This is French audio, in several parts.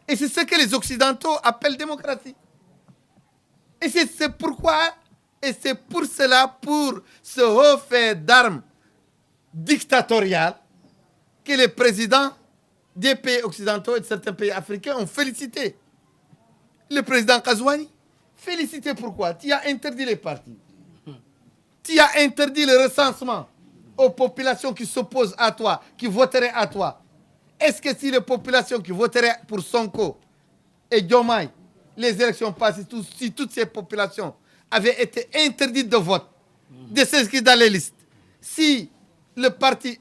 Et c'est ce que les Occidentaux appellent démocratie. Et c'est pourquoi, et c'est pour cela, pour ce haut fait d'armes dictatorial, que les présidents des pays occidentaux et de certains pays africains ont félicité. Le président Kazouani, félicité pourquoi? Tu as interdit les partis. Tu as interdit le recensement aux populations qui s'opposent à toi, qui voteraient à toi. Est-ce que si les populations qui voteraient pour Sonko et Diomaye, les élections passées, si toutes ces populations avaient été interdites de vote, de s'inscrire dans les listes, si le parti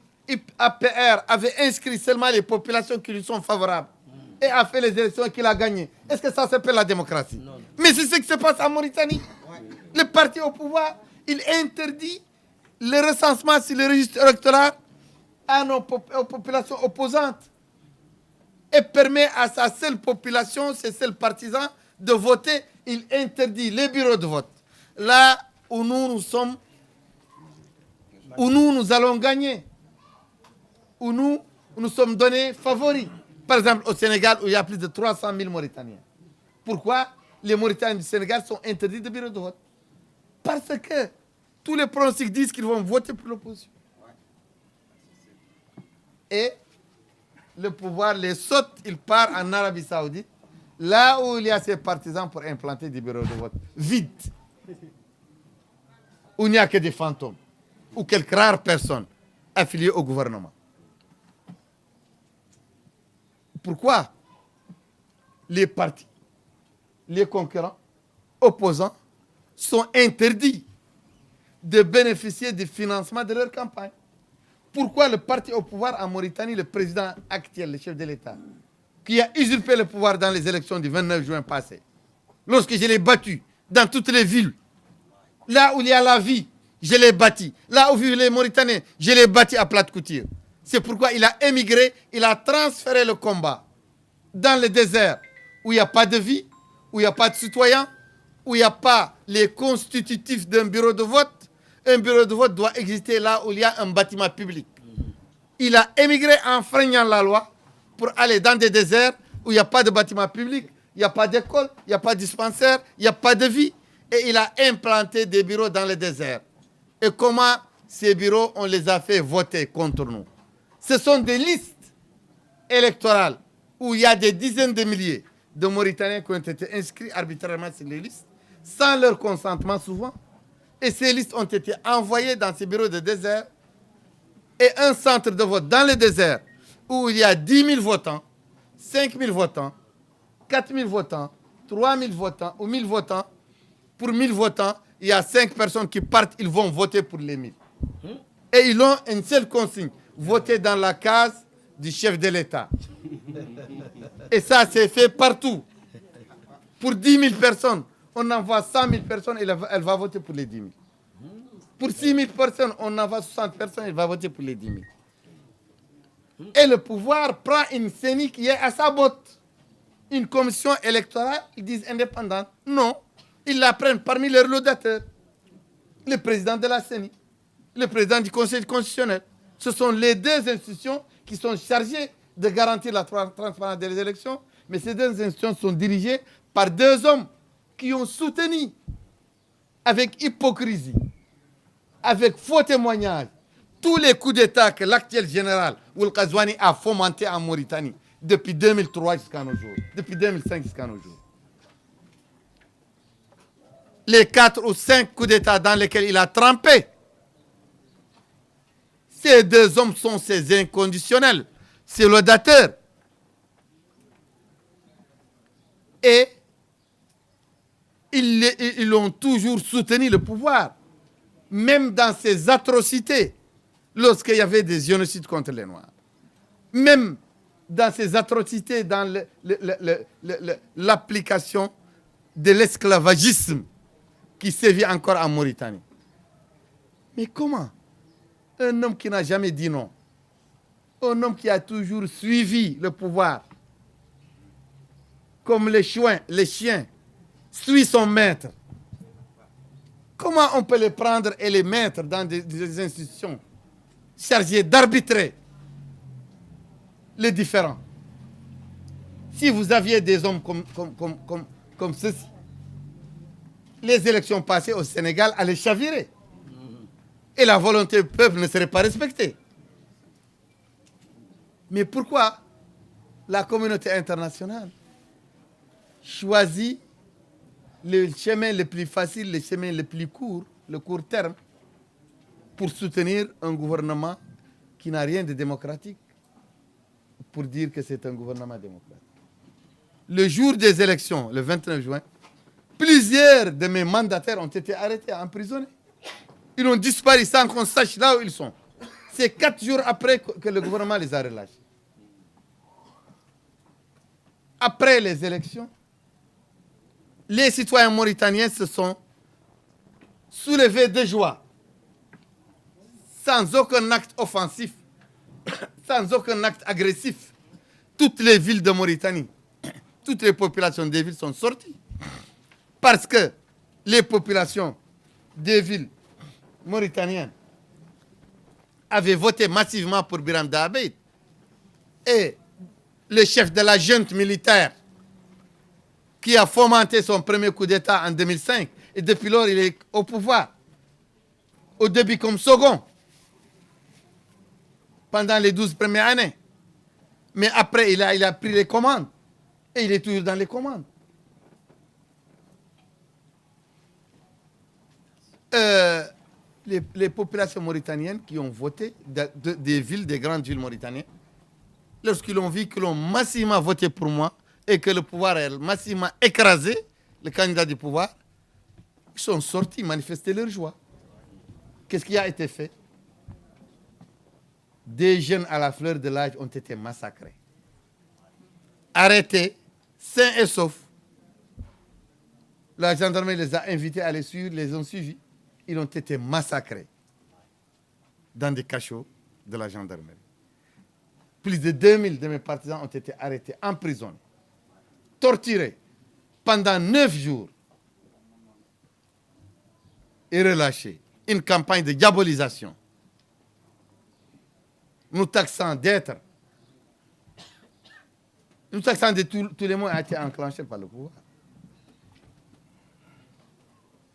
APR avait inscrit seulement les populations qui lui sont favorables et a fait les élections et qu'il a gagné, est-ce que ça s'appelle la démocratie? Non. Mais c'est ce qui se passe en Mauritanie. Ouais. Le parti au pouvoir, il interdit le recensement sur le registre électoral aux populations opposantes et permet à sa seule population, ses seuls partisans, de voter. Il interdit les bureaux de vote. Là où nous sommes, où nous allons gagner, où nous sommes donnés favoris. Par exemple, au Sénégal, où il y a plus de 300 000 Mauritaniens. Pourquoi les Mauritaniens du Sénégal sont interdits de bureaux de vote? Parce que tous les pronostics disent qu'ils vont voter pour l'opposition. Et le pouvoir les saute, il part en Arabie Saoudite, là où il y a ses partisans pour implanter des bureaux de vote vides, où il n'y a que des fantômes, ou quelques rares personnes affiliées au gouvernement. Pourquoi les partis, les concurrents, opposants, sont interdits de bénéficier du financement de leur campagne? Pourquoi le parti au pouvoir en Mauritanie, le président actuel, le chef de l'État, qui a usurpé le pouvoir dans les élections du 29 juin passé, lorsque je l'ai battu dans toutes les villes, là où il y a la vie, je l'ai bâti. Là où vivent les Mauritaniens, je l'ai bâti à plate couture. C'est pourquoi il a émigré, il a transféré le combat dans le désert où il n'y a pas de vie, où il n'y a pas de citoyens, où il n'y a pas les constitutifs d'un bureau de vote. Un bureau de vote doit exister là où il y a un bâtiment public. Il a émigré en enfreignant la loi pour aller dans des déserts où il n'y a pas de bâtiment public, il n'y a pas d'école, il n'y a pas de dispensaire, il n'y a pas de vie. Et il a implanté des bureaux dans le désert. Et comment ces bureaux, on les a fait voter contre nous? Ce sont des listes électorales où il y a des dizaines de milliers de Mauritaniens qui ont été inscrits arbitrairement sur les listes, sans leur consentement souvent. Et ces listes ont été envoyées dans ces bureaux de désert. Et un centre de vote dans le désert où il y a 10 000 votants, 5 000 votants, 4 000 votants, 3 000 votants ou 1 000 votants. Pour 1 000 votants, il y a 5 personnes qui partent, ils vont voter pour les 1 000. Et ils ont une seule consigne, voter dans la case du chef de l'État. Et ça, c'est fait partout. Pour 10 000 personnes, on envoie 100 000 personnes, elle va voter pour les 10 000. Pour 6 000 personnes, on envoie 60 personnes, elle va voter pour les 10 000. Et le pouvoir prend une CENI qui est à sa botte. Une commission électorale, ils disent indépendante. Non, ils la prennent parmi leurs laudateurs. Le président de la CENI, le président du Conseil constitutionnel. Ce sont les deux institutions qui sont chargées de garantir la transparence des élections. Mais ces deux institutions sont dirigées par deux hommes qui ont soutenu avec hypocrisie, avec faux témoignages, tous les coups d'État que l'actuel général Ould Ghazouani a fomenté en Mauritanie depuis 2003 jusqu'à nos jours, depuis 2005 jusqu'à nos jours. Les 4 ou 5 coups d'État dans lesquels il a trempé, ces deux hommes sont ses inconditionnels, ses laudateurs. Et ils ont toujours soutenu le pouvoir, même dans ses atrocités, lorsqu'il y avait des génocides contre les Noirs. Même dans ces atrocités, dans l'application de l'esclavagisme qui sévit encore en Mauritanie. Mais comment un homme qui n'a jamais dit non, un homme qui a toujours suivi le pouvoir, comme les chiens suivent son maître, comment on peut les prendre et les mettre dans des institutions chargées d'arbitrer les différends, Si vous aviez des hommes comme ceci, les élections passées au Sénégal allaient chavirer. Et la volonté du peuple ne serait pas respectée. Mais pourquoi la communauté internationale choisit le chemin le plus facile, le chemin le plus court, le court terme, pour soutenir un gouvernement qui n'a rien de démocratique, pour dire que c'est un gouvernement démocratique? Le jour des élections, le 29 juin, plusieurs de mes mandataires ont été arrêtés, emprisonnés. Ils ont disparu sans qu'on sache là où ils sont. C'est 4 jours après que le gouvernement les a relâchés. Après les élections, les citoyens mauritaniens se sont soulevés de joie, sans aucun acte offensif, sans aucun acte agressif. Toutes les villes de Mauritanie, toutes les populations des villes sont sorties. Parce que les populations des villes mauritaniennes avaient voté massivement pour Biram Dabeid. Et le chef de la junte militaire qui a fomenté son premier coup d'État en 2005, et depuis lors il est au pouvoir. Au début comme second, pendant les 12 premières années. Mais après, il a pris les commandes. Et il est toujours dans les commandes. Les populations mauritaniennes qui ont voté des villes, des grandes villes mauritaniennes, lorsqu'ils ont vu que l'on massivement voté pour moi et que le pouvoir est massivement écrasé, le candidat du pouvoir, ils sont sortis manifester leur joie. Qu'est-ce qui a été fait? Des jeunes à la fleur de l'âge ont été massacrés, arrêtés, sains et saufs. La gendarmerie les a invités à les suivre, les ont suivis. Ils ont été massacrés dans des cachots de la gendarmerie. Plus de 2000 de mes partisans ont été arrêtés, emprisonnés, torturés pendant 9 jours et relâchés. Une campagne de diabolisation, nous taxant d'être, nous taxant de tous les mots a été enclenché par le pouvoir.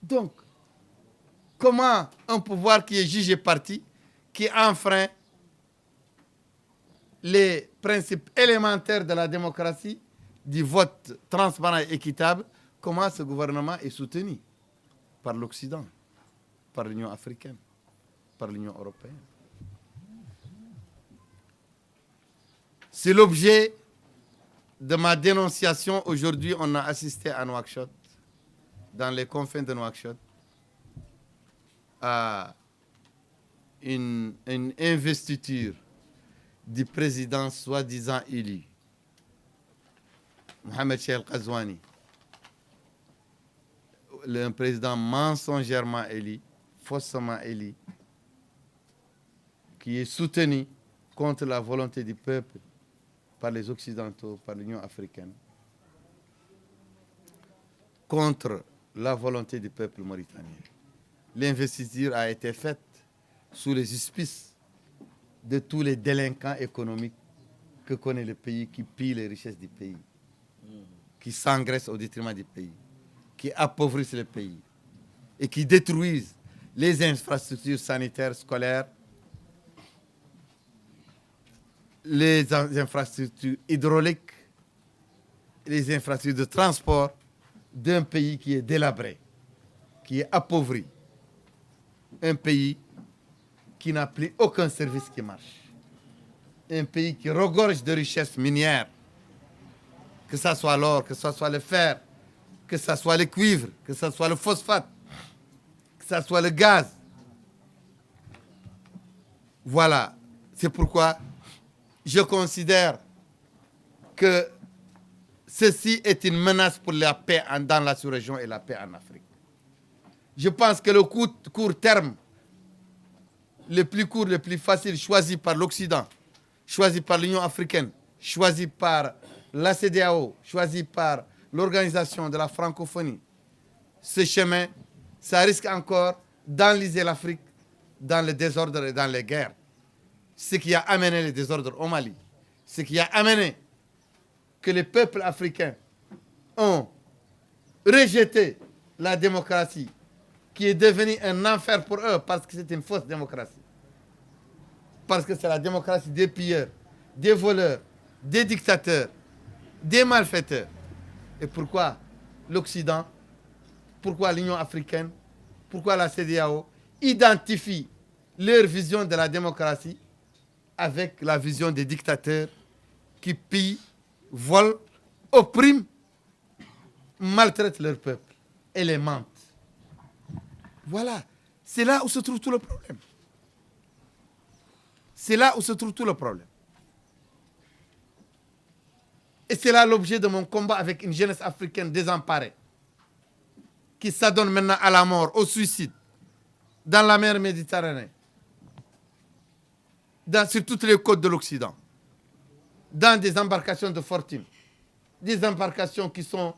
Donc, comment un pouvoir qui est jugé parti, qui enfreint les principes élémentaires de la démocratie, du vote transparent et équitable, comment ce gouvernement est soutenu par l'Occident, par l'Union africaine, par l'Union européenne? C'est l'objet de ma dénonciation. Aujourd'hui, on a assisté à Nouakchott, dans les confins de Nouakchott, à une investiture du président soi-disant élu, Mohamed Cheikh Ghazouani, un président mensongèrement élu, faussement élu, qui est soutenu contre la volonté du peuple par les Occidentaux, par l'Union africaine, contre la volonté du peuple mauritanien. L'investiture a été faite sous les auspices de tous les délinquants économiques que connaît le pays, qui pillent les richesses du pays, qui s'engraissent au détriment du pays, qui appauvrissent le pays et qui détruisent les infrastructures sanitaires, scolaires, les infrastructures hydrauliques, les infrastructures de transport d'un pays qui est délabré, qui est appauvri. Un pays qui n'a plus aucun service qui marche. Un pays qui regorge de richesses minières, que ce soit l'or, que ce soit le fer, que ce soit le cuivre, que ce soit le phosphate, que ce soit le gaz. Voilà, c'est pourquoi je considère que ceci est une menace pour la paix dans la sous-région et la paix en Afrique. Je pense que le court terme, le plus court, le plus facile, choisi par l'Occident, choisi par l'Union africaine, choisi par la CEDEAO, choisi par l'Organisation de la francophonie, ce chemin, ça risque encore d'enliser l'Afrique dans le désordre et dans les guerres. Ce qui a amené les désordres au Mali, ce qui a amené que les peuples africains ont rejeté la démocratie, qui est devenue un enfer pour eux parce que c'est une fausse démocratie. Parce que c'est la démocratie des pilleurs, des voleurs, des dictateurs, des malfaiteurs. Et pourquoi l'Occident, pourquoi l'Union africaine, pourquoi la CEDEAO identifient leur vision de la démocratie avec la vision des dictateurs qui pillent, volent, oppriment, maltraitent leur peuple et les mentent. Voilà, c'est là où se trouve tout le problème. C'est là où se trouve tout le problème. Et c'est là l'objet de mon combat avec une jeunesse africaine désemparée, qui s'adonne maintenant à la mort, au suicide, dans la mer Méditerranée, sur toutes les côtes de l'Occident, dans des embarcations de fortune, des embarcations qui sont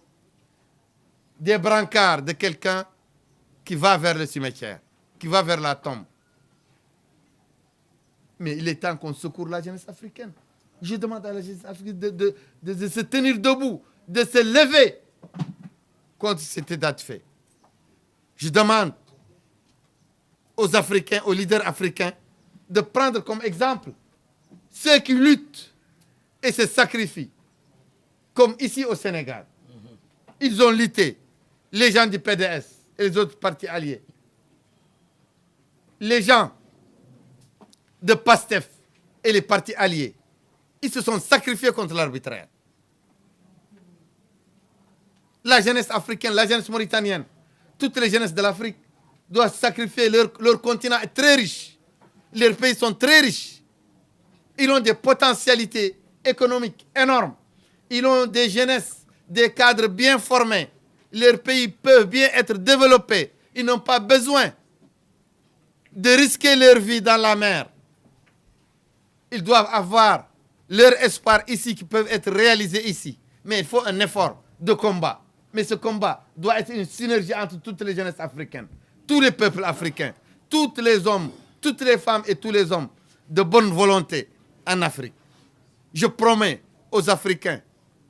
des brancards de quelqu'un qui va vers le cimetière, qui va vers la tombe. Mais il est temps qu'on secoue la jeunesse africaine. Je demande à la jeunesse africaine de se tenir debout, de se lever contre cet état de fait. Je demande aux Africains, aux leaders africains, de prendre comme exemple ceux qui luttent et se sacrifient, comme ici au Sénégal. Ils ont lutté, les gens du PDS et les autres partis alliés. Les gens de PASTEF et les partis alliés, ils se sont sacrifiés contre l'arbitraire. La jeunesse africaine, la jeunesse mauritanienne, toutes les jeunesses de l'Afrique doivent sacrifier. Leur continent est très riche. Leurs pays sont très riches. Ils ont des potentialités économiques énormes. Ils ont des jeunesses, des cadres bien formés. Leurs pays peuvent bien être développés. Ils n'ont pas besoin de risquer leur vie dans la mer. Ils doivent avoir leur espoir ici, qui peuvent être réalisés ici. Mais il faut un effort de combat. Mais ce combat doit être une synergie entre toutes les jeunesses africaines, tous les peuples africains, tous les hommes, toutes les femmes et tous les hommes de bonne volonté en Afrique. Je promets aux Africains,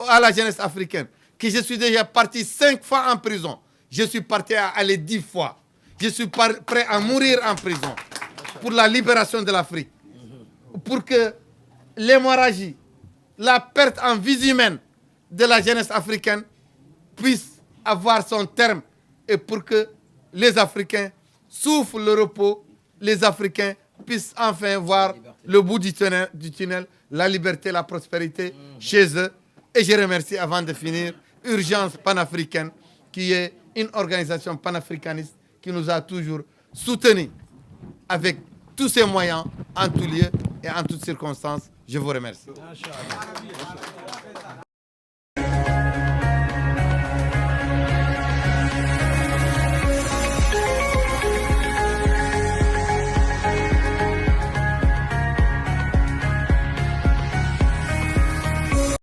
à la jeunesse africaine, que je suis déjà parti 5 fois en prison. Je suis parti à aller 10 fois. Je suis prêt à mourir en prison pour la libération de l'Afrique. Pour que l'hémorragie, la perte en vie humaine de la jeunesse africaine puisse avoir son terme, et pour que les Africains souffrent le repos, les Africains puissent enfin voir le bout du tunnel, la liberté, la prospérité chez eux. Et je remercie, avant de finir, Urgence panafricaine, qui est une organisation panafricaniste qui nous a toujours soutenus avec tous ses moyens, en tout lieu et en toutes circonstances. Je vous remercie.